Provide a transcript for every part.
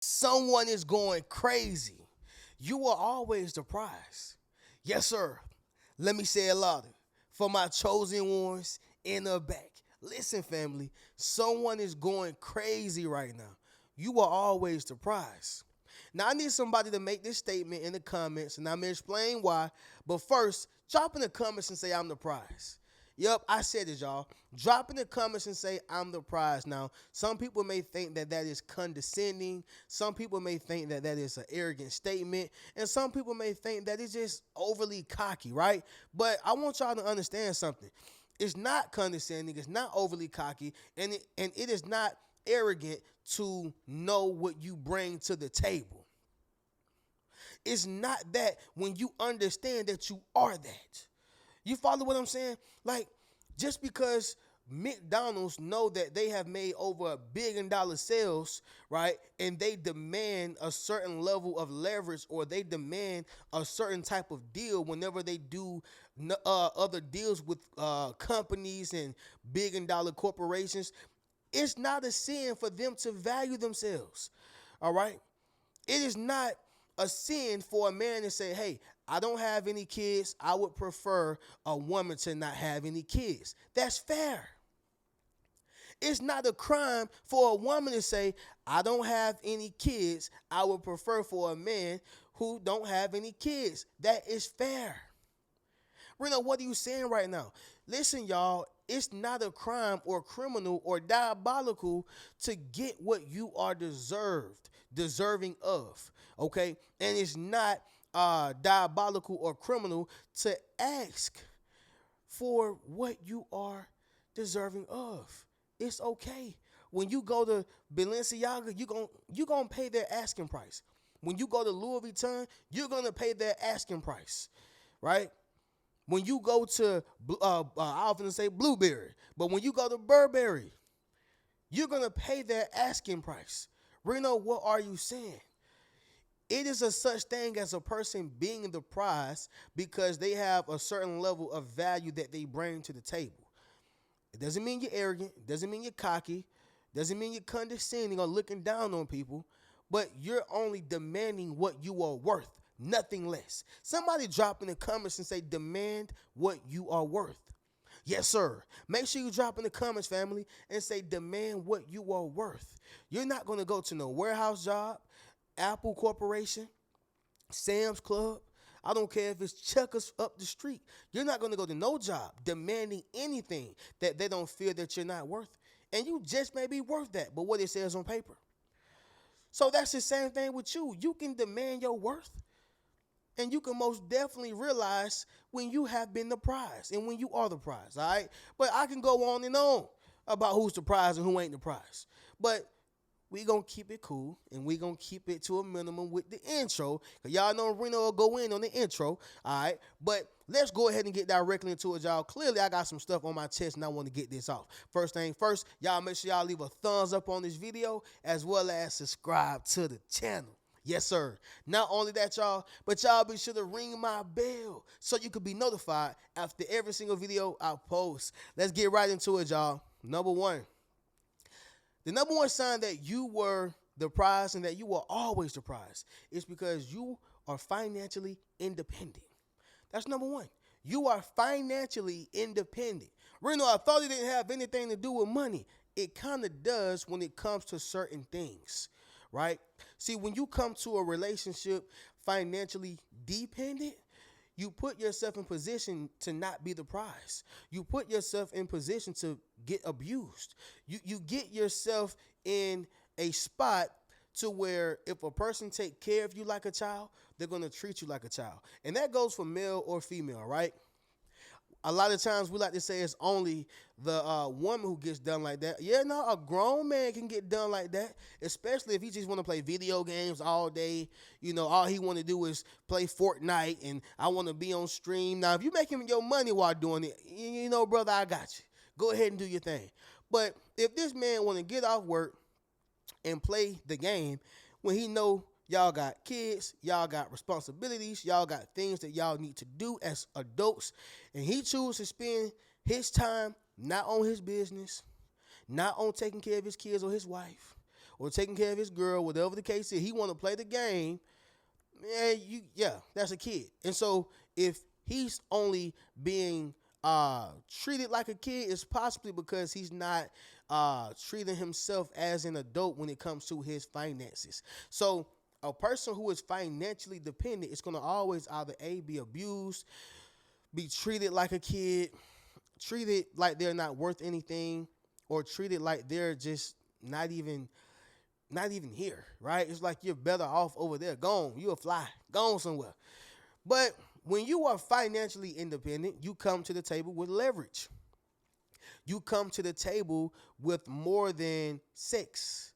Someone is going crazy. You are always the prize. Yes, sir. Let me say it louder. For my chosen ones in the back. Listen, family, someone is going crazy right now. You are always the prize. Now, I need somebody to make this statement in the comments, and I'm going to explain why. But first, drop in the comments and say I'm the prize. Yep, I said it, y'all. Drop in the comments and say I'm the prize. Now, some people may think that that is condescending. Some people may think that that is an arrogant statement. And some people may think that it's just overly cocky, right? But I want y'all to understand something. It's not condescending. It's not overly cocky. And it is not arrogant to know what you bring to the table. It's not that when you understand that you are that. You follow what I'm saying? Like, just because McDonald's know that they have made over $1 billion sales, right? And they demand a certain level of leverage, or they demand a certain type of deal whenever they do other deals with companies and $1 billion corporations. It's not a sin for them to value themselves. All right? It is not a sin for a man to say, hey, I don't have any kids. I would prefer a woman to not have any kids. That's fair. It's not a crime for a woman to say, I don't have any kids. I would prefer for a man who don't have any kids. That is fair. Reno, what are you saying right now? Listen, y'all, it's not a crime or criminal or diabolical to get what you are deserving of. Okay? And it's not diabolical or criminal to ask for what you are deserving of. It's okay. When you go to Balenciaga, you gonna pay their asking price. When you go to Louis Vuitton, you're gonna pay their asking price, right? When you go to, I often say Blueberry, but when you go to Burberry, you're gonna pay their asking price. Reno, what are you saying? It is a such thing as a person being the prize because they have a certain level of value that they bring to the table. It doesn't mean you're arrogant. It doesn't mean you're cocky. It doesn't mean you're condescending or looking down on people. But you're only demanding what you are worth, nothing less. Somebody drop in the comments and say, demand what you are worth. Yes, sir. Make sure you drop in the comments, family, and say, demand what you are worth. You're not going to go to no warehouse job, Apple Corporation, Sam's Club. I don't care if it's Checkers up the street. You're not going to go to no job demanding anything that they don't feel that you're not worth. And you just may be worth that, but what it says on paper. So that's the same thing with you. You can demand your worth, and you can most definitely realize when you have been the prize and when you are the prize, all right? But I can go on and on about who's the prize and who ain't the prize. But we gonna keep it cool and we gonna keep it to a minimum with the intro. Cause y'all know Reno will go in on the intro. All right. But let's go ahead and get directly into it, y'all. Clearly, I got some stuff on my chest and I want to get this off. First thing first, y'all make sure y'all leave a thumbs up on this video as well as subscribe to the channel. Yes, sir. Not only that, y'all, but y'all be sure to ring my bell so you can be notified after every single video I post. Let's get right into it, y'all. Number one. The number one sign that you were the prize and that you were always the prize is because you are financially independent. That's number one. You are financially independent. Reno, I thought it didn't have anything to do with money. It kind of does when it comes to certain things, right? See, when you come to a relationship financially dependent, you put yourself in position to not be the prize. You put yourself in position to get abused. You get yourself in a spot to where if a person take care of you like a child, they're going to treat you like a child. And that goes for male or female, right? A lot of times we like to say it's only the woman who gets done like that. Yeah, no, a grown man can get done like that, especially if he just want to play video games all day. You know, all he want to do is play Fortnite and I want to be on stream. Now, if you making your money while doing it, you know, brother, I got you. Go ahead and do your thing. But if this man want to get off work and play the game when he know y'all got kids, y'all got responsibilities, y'all got things that y'all need to do as adults, and he chooses to spend his time not on his business, not on taking care of his kids or his wife, or taking care of his girl, whatever the case is, he want to play the game. Man, that's a kid. And so if he's only being treated like a kid, it's possibly because he's not treating himself as an adult when it comes to his finances. So a person who is financially dependent is going to always either A, be abused, be treated like a kid, treated like they're not worth anything, or treated like they're just not even here, right? It's like you're better off over there. Gone. You'll fly. Gone somewhere. But when you are financially independent, you come to the table with leverage. You come to the table with more than sex.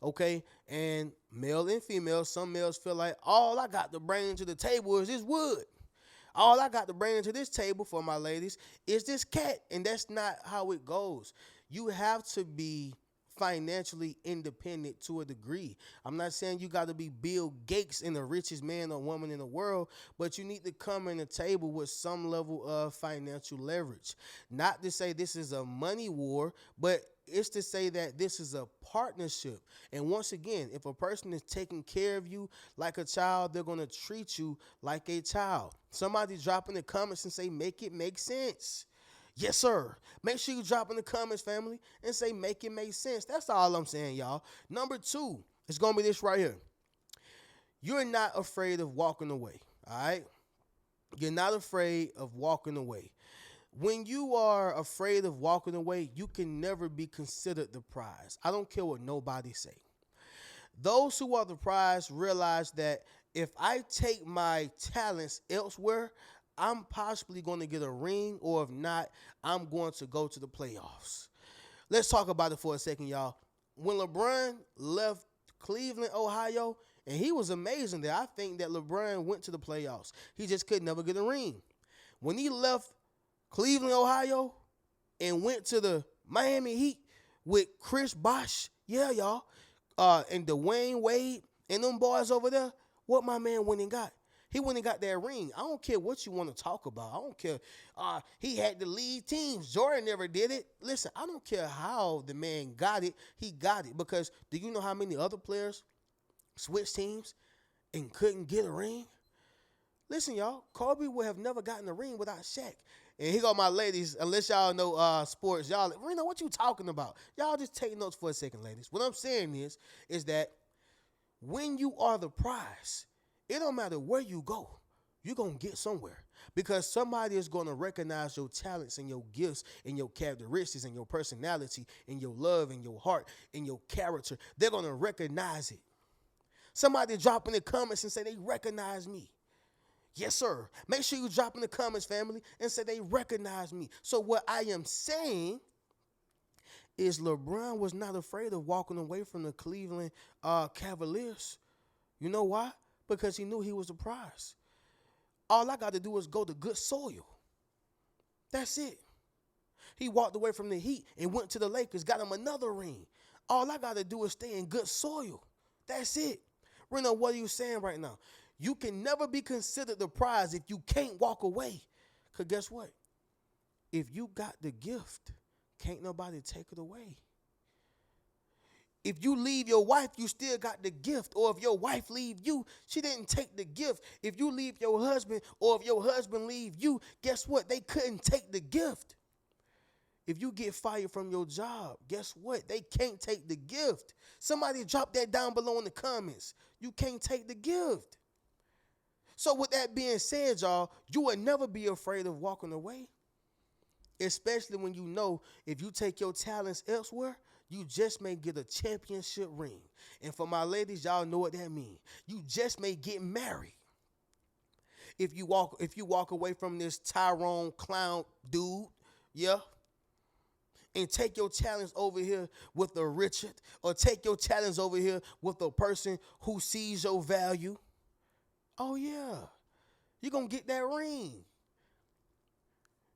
Okay? And male and female, some males feel like all I got to bring to the table is this wood. All I got to bring to this table for my ladies is this cat. And that's not how it goes. You have to be financially independent to a degree. I'm not saying you got to be Bill Gates and the richest man or woman in the world, but you need to come in the table with some level of financial leverage. Not to say this is a money war, but it's to say that this is a partnership. And once again, if a person is taking care of you like a child, they're going to treat you like a child. Somebody drop in the comments and say, make it make sense. Yes, sir. Make sure you drop in the comments, family, and say, make it make sense. That's all I'm saying, y'all. Number 2, it's going to be this right here. You're not afraid of walking away, all right? You're not afraid of walking away. When you are afraid of walking away, you can never be considered the prize. I don't care what nobody say. Those who are the prize realize that if I take my talents elsewhere, I'm possibly going to get a ring, or if not, I'm going to go to the playoffs. Let's talk about it for a second, y'all. When LeBron left Cleveland, Ohio, and he was amazing there, I think that LeBron went to the playoffs. He just could never get a ring. When he left Cleveland, Ohio, and went to the Miami Heat with Chris Bosh, y'all, and Dwayne Wade and them boys over there, what my man went and got? He went and got that ring. I don't care what you want to talk about. I don't care. He had to lead teams. Jordan never did it. Listen, I don't care how the man got it. He got it. Because do you know how many other players switched teams and couldn't get a ring? Listen, y'all, Kobe would have never gotten a ring without Shaq. And here go my ladies, unless y'all know sports, y'all, Reno, what you talking about? Y'all just take notes for a second, ladies. What I'm saying is that when you are the prize, it don't matter where you go, you're going to get somewhere, because somebody is going to recognize your talents and your gifts and your characteristics and your personality and your love and your heart and your character. They're going to recognize it. Somebody drop in the comments and say they recognize me. Yes, sir. Make sure you drop in the comments, family, and say they recognize me. So what I am saying is LeBron was not afraid of walking away from the Cleveland Cavaliers. You know why? Because he knew he was the prize. All I got to do is go to good soil. That's it. He walked away from the Heat and went to the Lakers, got him another ring. All I got to do is stay in good soil. That's it. Reno, what are you saying right now? You can never be considered the prize if you can't walk away. Because guess what? If you got the gift, can't nobody take it away. If you leave your wife, you still got the gift. Or if your wife leave you, she didn't take the gift. If you leave your husband, or if your husband leave you, guess what? They couldn't take the gift. If you get fired from your job, guess what? They can't take the gift. Somebody drop that down below in the comments. You can't take the gift. So with that being said, y'all, you will never be afraid of walking away. Especially when you know if you take your talents elsewhere, you just may get a championship ring. And for my ladies, y'all know what that means. You just may get married. If you walk away from this Tyrone clown dude, and take your talents over here with a Richard, or take your talents over here with a person who sees your value, oh yeah, you're going to get that ring.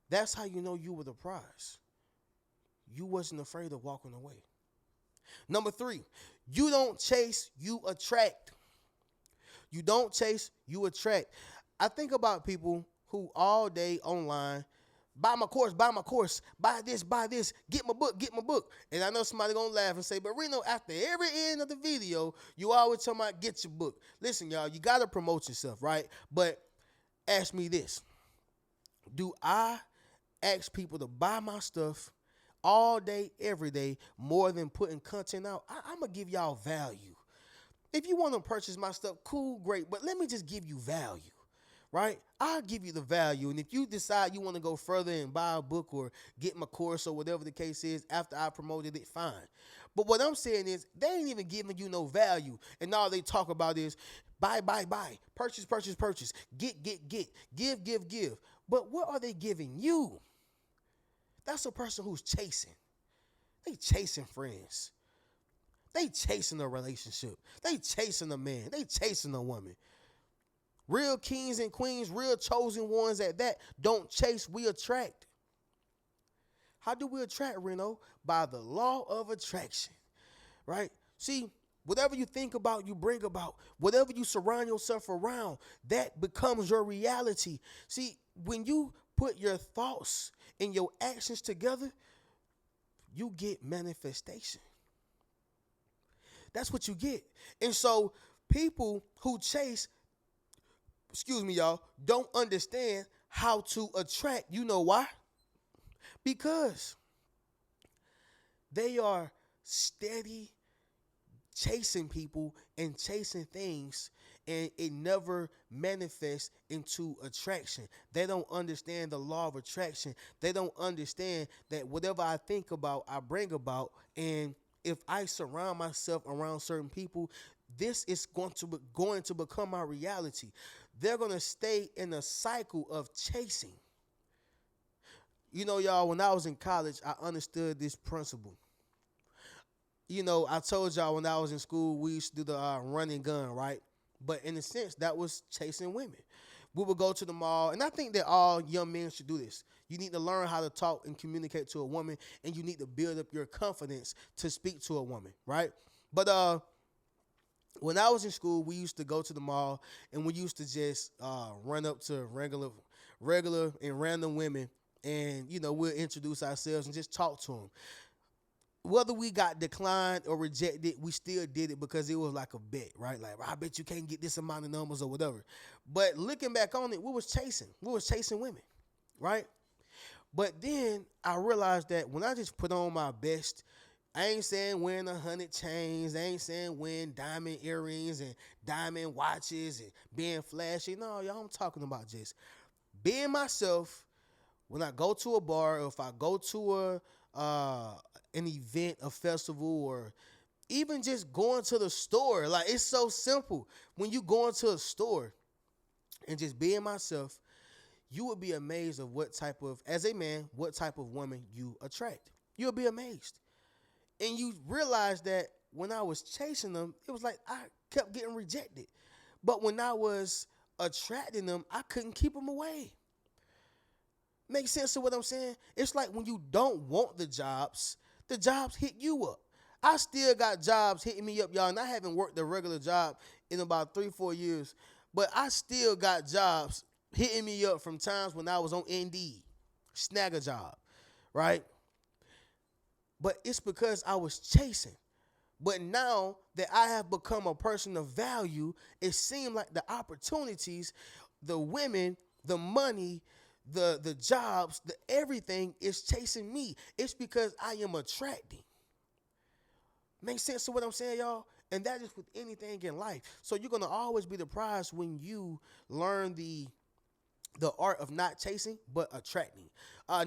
That's how you know you were the prize. You wasn't afraid of walking away. Number 3, you don't chase, you attract. You don't chase, you attract. I think about people who all day online buy my course, buy this, get my book, get my book. And I know somebody gonna laugh and say, but Reno, after every end of the video, you always talking about get your book. Listen, y'all, you gotta promote yourself, right? But ask me this. Do I ask people to buy my stuff all day, every day, more than putting content out? I'm gonna give y'all value. If you want to purchase my stuff, cool, great, but let me just give you value, right? I'll give you the value. And if you decide you want to go further and buy a book or get my course or whatever the case is after I promoted it, fine. But what I'm saying is they ain't even giving you no value. And all they talk about is buy, purchase, get, give. But what are they giving you? That's a person who's chasing. They chasing friends. They chasing a relationship. They chasing a man. They chasing a woman. Real kings and queens, real chosen ones at that, don't chase, we attract. How do we attract, Reno? By the law of attraction, right? See, whatever you think about, you bring about. Whatever you surround yourself around, that becomes your reality. See, when you put your thoughts and your actions together, you get manifestation. That's what you get. And so people who chase, y'all, don't understand how to attract. You know why? Because they are steady chasing people and chasing things, and it never manifests into attraction. They don't understand the law of attraction. They don't understand that whatever I think about, I bring about. And if I surround myself around certain people, this is going to become my reality. They're going to stay in a cycle of chasing. You know, y'all, when I was in college, I understood this principle. You know, I told y'all when I was in school, we used to do the run and gun, right? But in a sense, that was chasing women. We would go to the mall, and I think that all young men should do this. You need to learn how to talk and communicate to a woman, and you need to build up your confidence to speak to a woman, right? But when I was in school, we used to go to the mall, and we used to just run up to regular and random women, and, you know, we'll introduce ourselves and just talk to them. Whether we got declined or rejected, we still did it because it was like a bet, right? Like, I bet you can't get this amount of numbers or whatever. But looking back on it, we was chasing women, right? But then I realized that when I just put on my best, I ain't saying wearing 100 chains. I ain't saying wearing diamond earrings and diamond watches and being flashy. No, y'all, I'm talking about just being myself when I go to a bar, or if I go to an event, a festival, or even just going to the store. Like, it's so simple. When you go into a store and just being myself, you would be amazed of as a man, what type of woman you attract. You'll be amazed. And you realize that when I was chasing them, it was like I kept getting rejected. But when I was attracting them, I couldn't keep them away. Make sense of what I'm saying? It's like when you don't want the jobs hit you up. I still got jobs hitting me up, y'all, and I haven't worked a regular job in about 3-4 years, but I still got jobs hitting me up from times when I was on Indeed, snag a job, right? But it's because I was chasing. But now that I have become a person of value, it seemed like the opportunities, the women, the money, the jobs, the everything is chasing me. It's because I am attracting. Make sense of what I'm saying, y'all? And that is with anything in life. So you're going to always be the prize when you learn the art of not chasing, but attracting.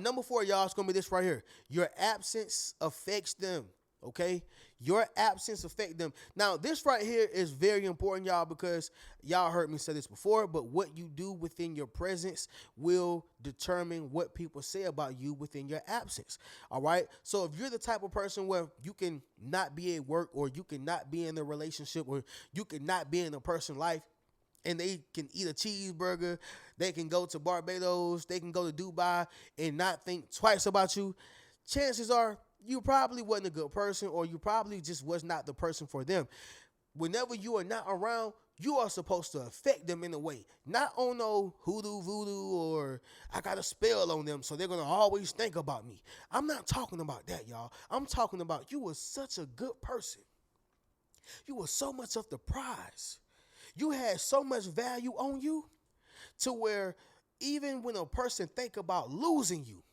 Number 4, y'all, it's going to be this right here. Your absence affects them, okay? Your absence affects them. Now, this right here is very important, y'all, because y'all heard me say this before, but what you do within your presence will determine what people say about you within your absence, all right? So if you're the type of person where you can not be at work, or you can not be in a relationship, or you can not be in a person's life, and they can eat a cheeseburger, they can go to Barbados, they can go to Dubai and not think twice about you, chances are you probably wasn't a good person, or you probably just was not the person for them. whenever you are not around, you are supposed to affect them in a way. Not on no hoodoo voodoo or I got a spell on them so they're going to always think about me. I'm not talking about that, y'all. I'm talking about you were such a good person. You were so much of the prize. You had so much value on you to where even when a person think about losing you,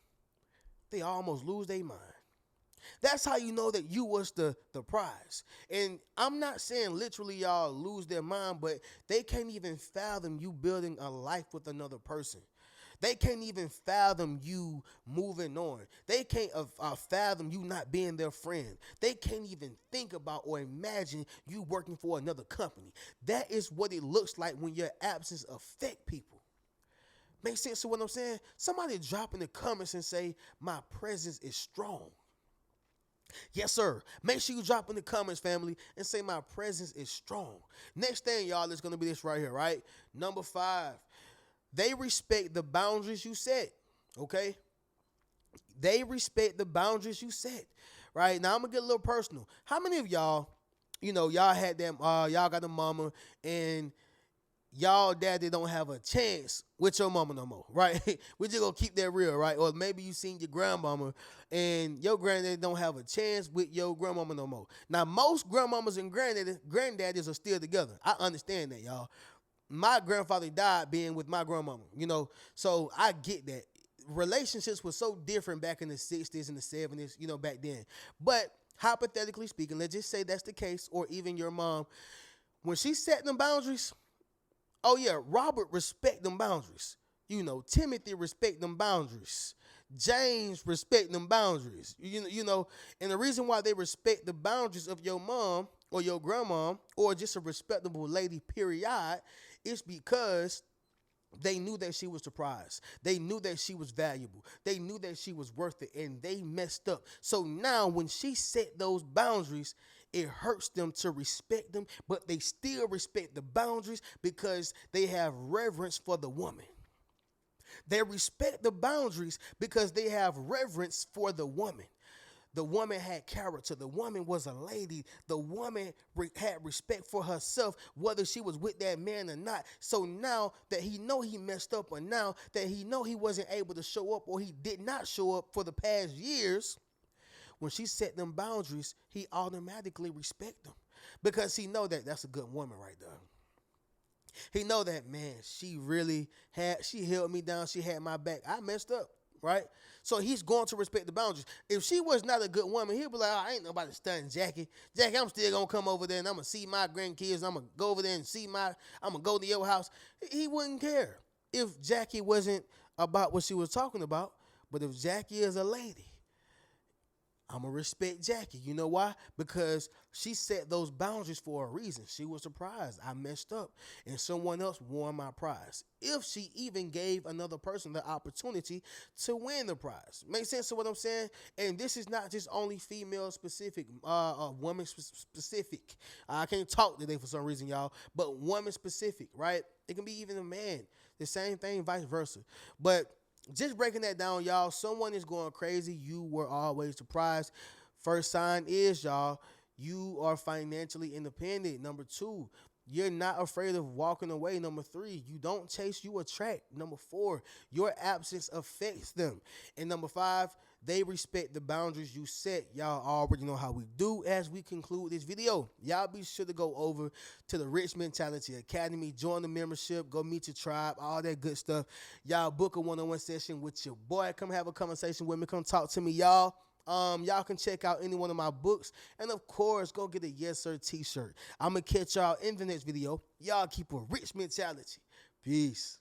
they almost lose their mind. That's how you know that you was the prize. And I'm not saying literally y'all lose their mind, but they can't even fathom you building a life with another person. They can't even fathom you moving on. They can't fathom you not being their friend. They can't even think about or imagine you working for another company. That is what it looks like when your absence affect people. Make sense of what I'm saying? Somebody drop in the comments and say, my presence is strong. Yes, sir. Make sure you drop in the comments, family, and say my presence is strong. Next thing, y'all, is going to be this right here, right? Number 5, they respect the boundaries you set, okay? They respect the boundaries you set, right? Now, I'm going to get a little personal. How many of y'all, y'all had them, y'all got a mama, and y'all daddy don't have a chance with your mama no more, right? We just gonna keep that real, right? Or maybe you seen your grandmama and your granddaddy don't have a chance with your grandmama no more. Now, most grandmamas and granddaddies are still together. I understand that, y'all. My grandfather died being with my grandmama, so I get that. Relationships were so different back in the 60s and the 70s, back then. But hypothetically speaking, let's just say that's the case, or even your mom, when she set them boundaries, oh yeah, Robert respect them boundaries. Timothy respect them boundaries. James respect them boundaries. And the reason why they respect the boundaries of your mom or your grandmom or just a respectable lady, period, is because they knew that she was the prize. They knew that she was valuable. They knew that she was worth it, and they messed up. So now when she set those boundaries, it hurts them to respect them, but they still respect the boundaries because they have reverence for the woman. They respect the boundaries because they have reverence for the woman. The woman had character. The woman was a lady. The woman had respect for herself, whether she was with that man or not. So now that he know he messed up, or now that he know he wasn't able to show up, or he did not show up for the past years, when she set them boundaries, he automatically respect them because he know that that's a good woman right there. He know that, man, she held me down. She had my back. I messed up, right? So he's going to respect the boundaries. If she was not a good woman, he'll be like, I ain't nobody studying Jackie. Jackie, I'm still going to come over there and I'm going to see my grandkids. I'm going to go over there and I'm going to go to your house. He wouldn't care if Jackie wasn't about what she was talking about. But if Jackie is a lady, I'm going to respect Jackie. You know why? Because she set those boundaries for a reason. She was surprised. I messed up and someone else won my prize. If she even gave another person the opportunity to win the prize. Make sense of what I'm saying? And this is not just only female specific, woman specific. I can't talk today for some reason, y'all, but woman specific, right? It can be even a man. The same thing, vice versa. But just breaking that down, y'all, someone is going crazy. You were always surprised. First sign is, y'all, you are financially independent. Number 2, you're not afraid of walking away. Number 3, you don't chase, you attract. Number 4, your absence affects them. And number 5, they respect the boundaries you set. Y'all already know how we do. As we conclude this video, y'all be sure to go over to the Rich Mentality Academy, join the membership, go meet your tribe, all that good stuff. Y'all book a one-on-one session with your boy. Come have a conversation with me. Come talk to me, y'all. Y'all can check out any one of my books. And of course, go get a Yes Sir t-shirt. I'm going to catch y'all in the next video. Y'all keep a rich mentality. Peace.